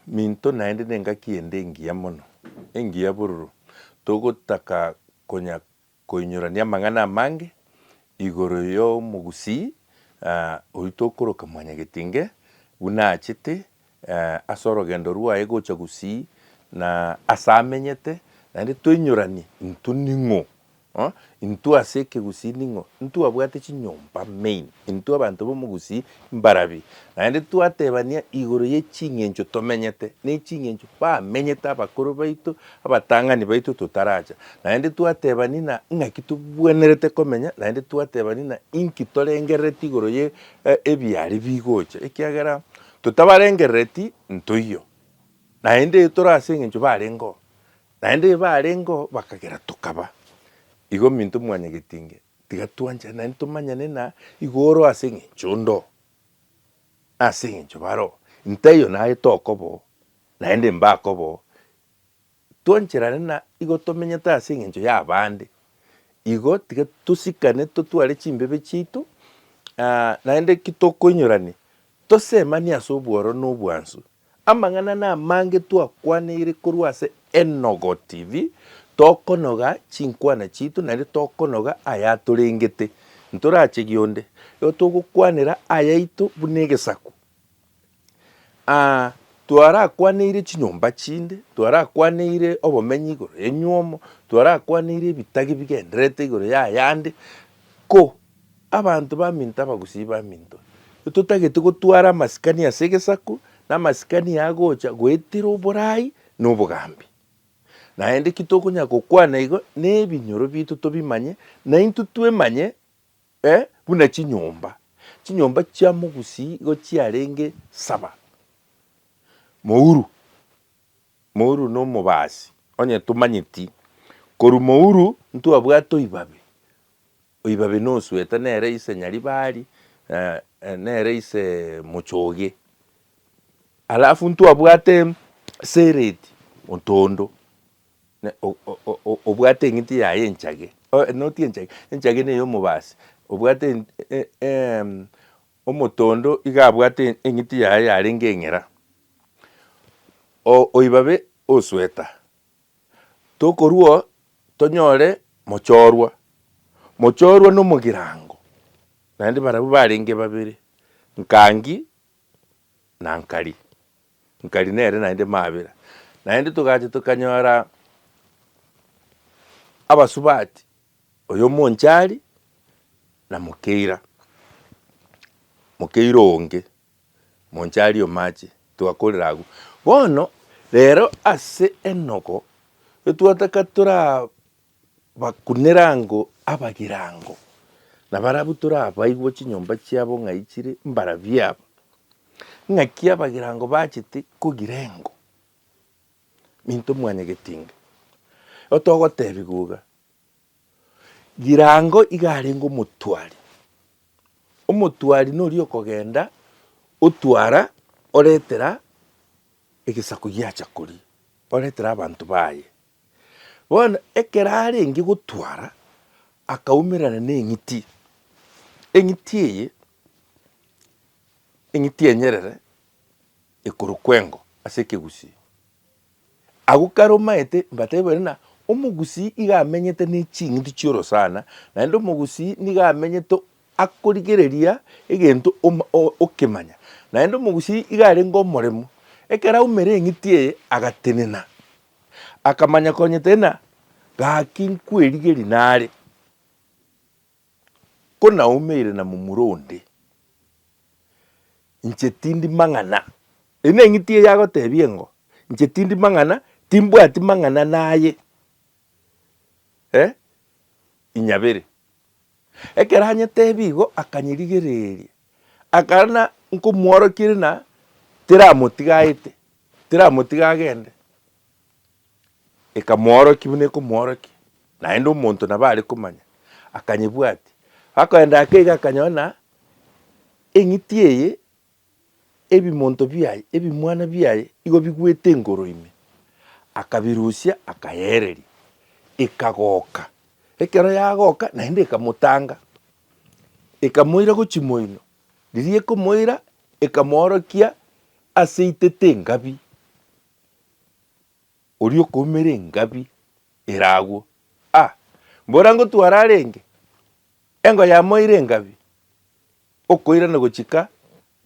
minto naende nengaki ende engiya mono engiya bororo togotaka koinyurania amang'ana amange igoro ya omogusii oyio tokoroka mwanyagetinge buna achete ase orogendo rwaye gocha gusii na ase amenyete naende toinyuranie intwe ning'o intwe ase ekegusii ning'o intwe abwate chinyomba main intwe abanto ba omogusii mbarabi naende twatebania igoro ya ching'encho tomenyete na eching'encho bamenyete abakoro baito abatang'ani baito totaracha naende twatebania na ng'aki tobwenerete komenya naende twatebania na inki torengerereti igoro ya ebiare bigocha ekiagera totabarengerereti ntoiyo naende tore ase eng'encho barengeo naende barengeo bakagera tokaba igo minto mwanyagetinge tiga twancha naende tomanyane na igoro ase eng'encho ndo ase eng'encho baro nteyo naye tokobo naende mbakobo twancherane na igo tomenyete ase eng'encho ya abande igo tiga tosikane totware chimbebe chiito naende ki tokoinyorania tosemanie ase obworo na obwansu amang'ana na amange twakwaneire korwa ase Enogo TV tokonoga chinkwana chiito naende tokonoga aya torengete ntorache gionde igo togokwanera ayaito buna egesaku twarakwaneire chinyomba chinde twarakwaneire obomenyi igoro ya enywomo twarakwaneire ebitagi bigendererete igoro ya ayande ko abanto baminto abagusii baminto totagete gotwara amasikani ase egesaku na amasikani agocha goetera oborai na obogambi naende ki tokonya gokwana igo na ebinyoro bito tobimanye na intwe twemanye buna chinyomba chia mogusii igo chiarenge 7 mouru na omobasi onye tomanyeti korwa mouru ntwabwate oibabe na osweta nere ise nyaribari nere ise mochoge alafu ntwabwate sereti ontondo obwate eng'iti yaye enchage noti enchage na eyomobasi obwate omotondo iga abwate eng'iti yaye yarenge eng'era oibabe osweta tokorwa tonyore mochorwa na omogirango naende barabwo barenge babere nkangi na nkari nere naende mabera naende togacha tokanyora abasubati oyo monchari na mokeira onge monchari omache twakorera agwo bono rero ase Enogo etwataka torabakunerango abagirango na barabwo torabaigwa chinyomba chiabo ng'ai chire mbarabi aba ng'aki abagirango bachete kogirengo minto mwanyagetinga otogotebia iga girango iga arenge omotwari nori okogenda otwara oretera egesaku giacha koria oretera abanto baye bono ekero arenge gotwara akaumerana na eng'iti eye eng'iti enyerere ekorokwa engo ase ekegusii agwo kare omaete mbatebere na omogusii iga amenyete na ching'iti chiorosana naende omogusii niga amenyete akorigereria egento okemanya naende omogusii iga arenge omoremo ekero aumera eng'iti eye agatenena akamanya konyetena gaki nkwerigeria nare ko naumeire na momura onde inche tindi mang'ana na eng'iti eye agotebia engo inche tindi mang'ana timbwati mang'ana naye inyabere ekero anyetebia igo akanyerigereria akana nkomworokia na teramotiga agende ekamworokia buna ekomworokia naende omonto nabo are komanya akanyebwati akoenda ake iga akanyona eng'iti eye ebimonto biaye ebimwana biaye igo bigwete engoro ime akabirusia akayereria ekagoka ekero yagoka naende ekamotanga ekamoira gochia moino riria ekomoira ekamworokia aseitete engabi orio komere engabi erago mborango twararenge engo ya moire engabi okoira na gochika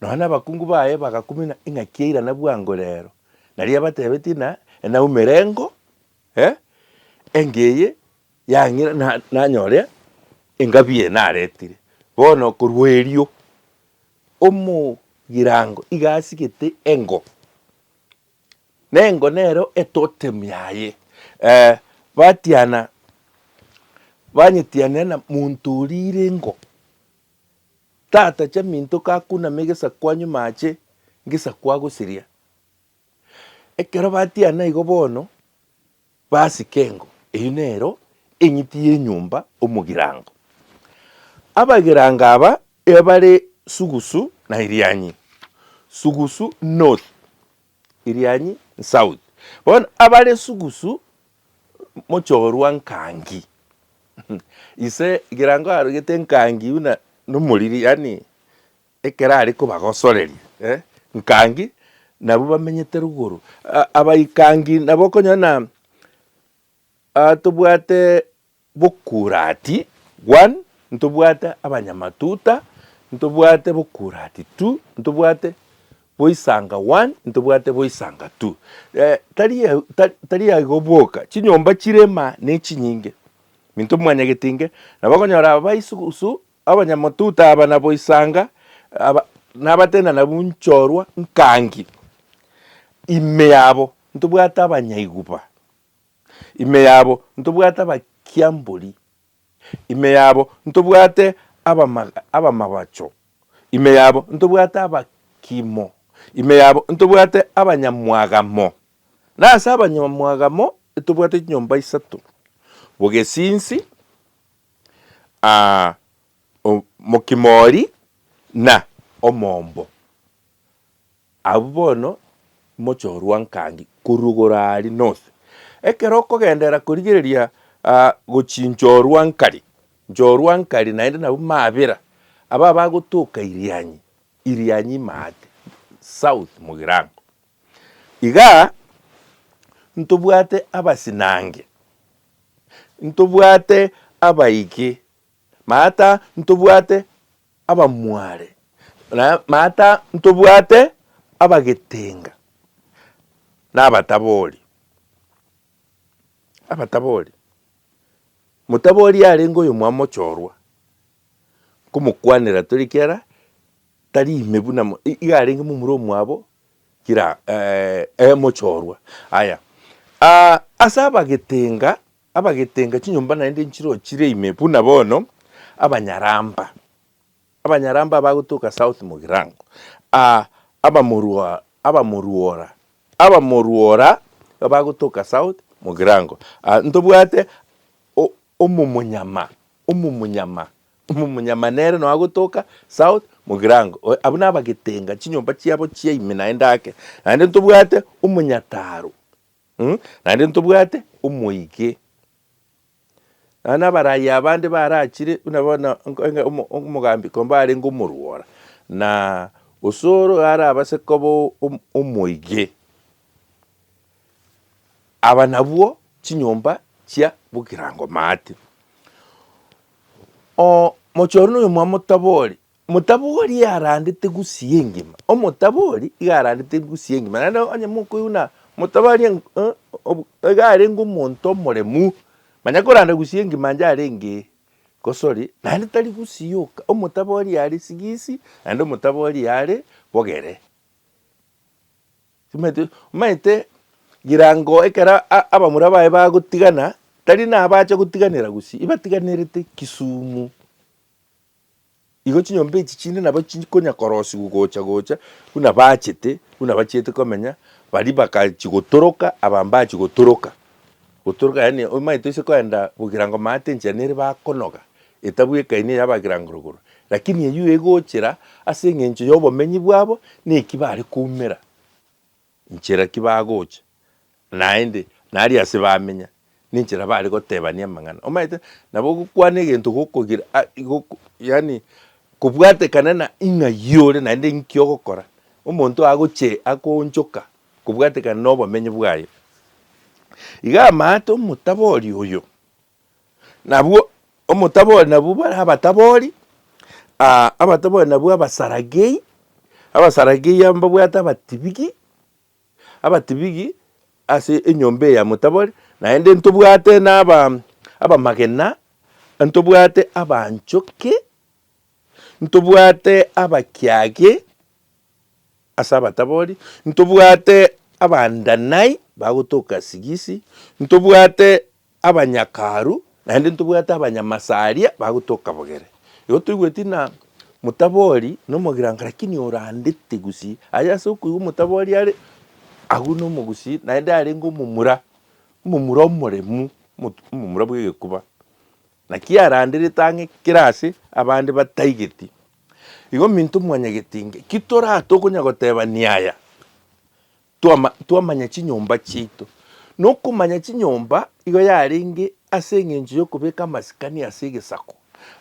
noana bakungu baye bagakumina ingakeira na bwango rero naria batebeti na umerengo engeye yangira na nyore engabi naretire bono kurwerio omo girango igasigete engo nengo nero etotem yaye batiana banyetiana na muntu urire ngo tata cha minto kakuna megesa kwanyu mache ngisa kwagusiria ekero batiana igo bono basikengo eyunero enyitie nyumba omugirango abagiranga aba ebare Sugusu na Irianyi. Sugusu North, Irianyi South. Bon abare Sugusu mochorwa nkangi. Ise girango arugete nkangi una numuriri yani ekera ariko bagosoreri nkangi nabo bamenyete ruguru abayikangi nabo konyana tubwate bukurati 1 ntubwate abanyamatuta ntubwate bukurati 2 ntubwate boisanga 1 ntubwate boisanga 2 tari yagoboka chinyomba chirema nechinyinge minto mwanyagetinge nabakonyora abaisugusu abanyamatuta abana boisanga nabatena nabunchorwa nkangi ime yabo ntubwate abanyaiguba ime yabo ntubwate abakiamburi ime yabo ntubwate abamabacho ime yabo ntubwate abakimo ime yabo ntubwate abanyamwagamo nasa abanyamwagamo ntubwate nyomba 3 Bugesinsi Mokimori na Omombo abubono mochorwa nkangi kurugorari north ekero kogendera kurigereria gochinchorwa nkari njorwa nkari naende nabo mabera aba bagutuka Irianyi mate south mugirango iga ntubwate abasinange ntubwate abaike mata ntubwate abamware mata ntubwate abagetenga n'abatabori mutabori yarengo yo mwamochorwa kumukwanira turikera tari mebuna igarenge mumuro mwabo kira mochorwa aya asaba abagetenga chinyumba naende nchiro chire imebuna bono abanyaramba bagutuka south mugirango abamuruora bagutuka south mugirango ntubwate omumunyama nere no agutuka south mugirango abuna abagetenga chinyumba chiabo chia imena endake naende ntubwate umunyataro naende ntubwate umuike ana baraya abandi barachire unabona umugambi komba ari ngumuruora na usoro ara abasekobo umuige abanabwo chinyomba chia bugirango mate mochorno yo mutabori yarandite gusiyengima omutabori yarandite gusiyengima nana anyamuko yuna mutabari gare ngumuntu muremu manyakoranda gusiyengima njarenge kosori nandi tari gusiyoka omutabori yari sigisi nandi omutabori yari bogere maite girango ekera abamura baye bagutigana tari nabacha gutiganira gusi ibatiganirite Kisumu igo chinyombe ichinde nabo chikonya korosi gocha kuna bachete komenya bari bakachigotoroka abambachi gotoroka yani omaito ise kwenda bugirango mate nchanere bakonoga etabwekaine yabagirango ruguru lakini eyu egochera ase ngencho yobomenyi bwabo nekibare kumera nchera kibagocha naende nari ase bamenya ninchera bari gotebania mangana omaite nabo gukwane gento gokogira yani kubwate kanana inga yore naende nkyo gokora omonto agoche akonchoka kobwatekana na obomenyi bwaye iga amaate omotabori oyo nabwo omotabori nabwo bare abatabori abatabori nabwo abasaragei mbabwate abatibigi ase enyomba ya motabori naende ntobwate naba abamagena ntobwate abanchoke ntobwate abakiage ase abatabori ntobwate abandanai bagotoka sigisi ntobwate abanyakaru naende ntobwate abanyamasaria bagotoka bogere igo toigweti na motabori nomogiranga lakini orandete gusi aya ase okoigwa motabori are agwo na omogusi naende arenge omomura omoremu omomura bwa egekuba naki aranderete ang'e kirase abande bataigeti igo minto mwanyagetinge kitora tokonya gotebania aya twamanya chinyomba chiito nokomanya chinyomba igo yarenge ase eng'encho ya okobeka amasikani ase egesako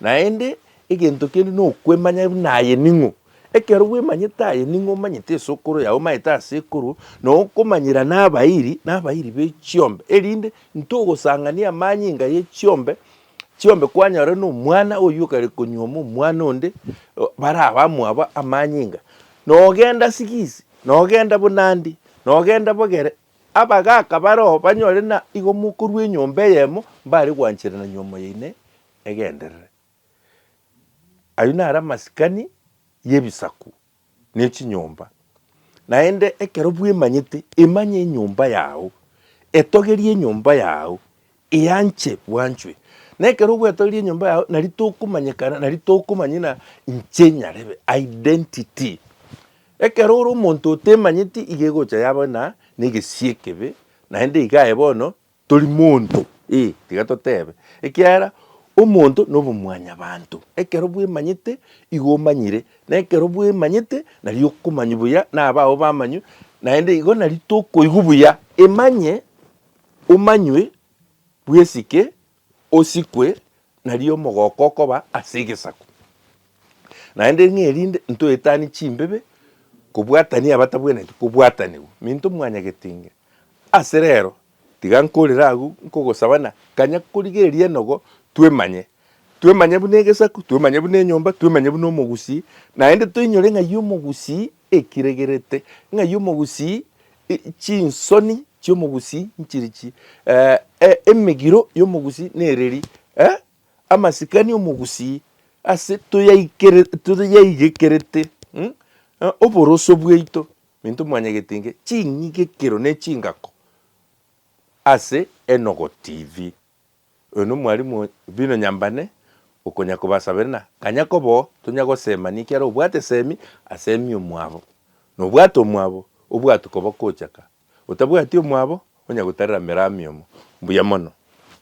naende egento kende nokwemanya naye ning'o ekero bwemanyete aye ning'o omanyete esokoro yago omanyete ase ekoro nokomanyera nabairi ba echiombe erinde ntogosang'ania amanyinga ya chiombe kwanyora na omwana oywo okare konyuoma omwana onde bare abamwabo amanyinga nogenda sigisi nogenda bonandi nogenda bogere abagaka baroo banyore na igo mokorwa enyomba eyemo mbare gwancherana nywomo yaine egenderere aywo naro amasikani ya ebisaku na echinyomba naende ekero bwemanyete emanye enyomba yago etogerie enyomba yago eanche bwanchwe na ekero bwetogerie enyomba yago nari tokomanyekana nari tokomanya inche nyarebe identity ekero ore omonto otemanyeti iga egocha yaba na egesi ekebe naende iga bono tori monto tiga totebe ekiara omonto na obomwanyabanto ekero bwemanyete igo omanyire na ekero bwemanyete nari okomanya buya na abao bamanyu naende igo nari tokoigwa buya emanye omanywe bwesike osikwe nari omogoko okoba ase egesaku naende ng'erinde ntoetani chimbebe kobwatania abatabwenereti kobwataniwa minto mwanyagetinge ase rero tiga nkorere agwo nkogosabana kanya korigereria enogo twemanye buna egesaku twemanye buna enyomba twemanye buna omogusi naende toinyore ng'ai omogusi ekiregerete ng'ai omogusi chinsoni chia omogusi nchiri chi emegiro ya omogusi nereri amasikani omogusi ase toyaigekerete oboroso bwaito minto mwanyagetinge ching'igekero na echingako ase Enogo TV oyo na omwarimu Bino Nyambane okonya kobasabera kanya kobo tonya gosemani kiaro obwate semi asemi omwabo nobwate omwabo obwate koba kochaka otabwati omwabo onya gotarera merami omo mbuya mono.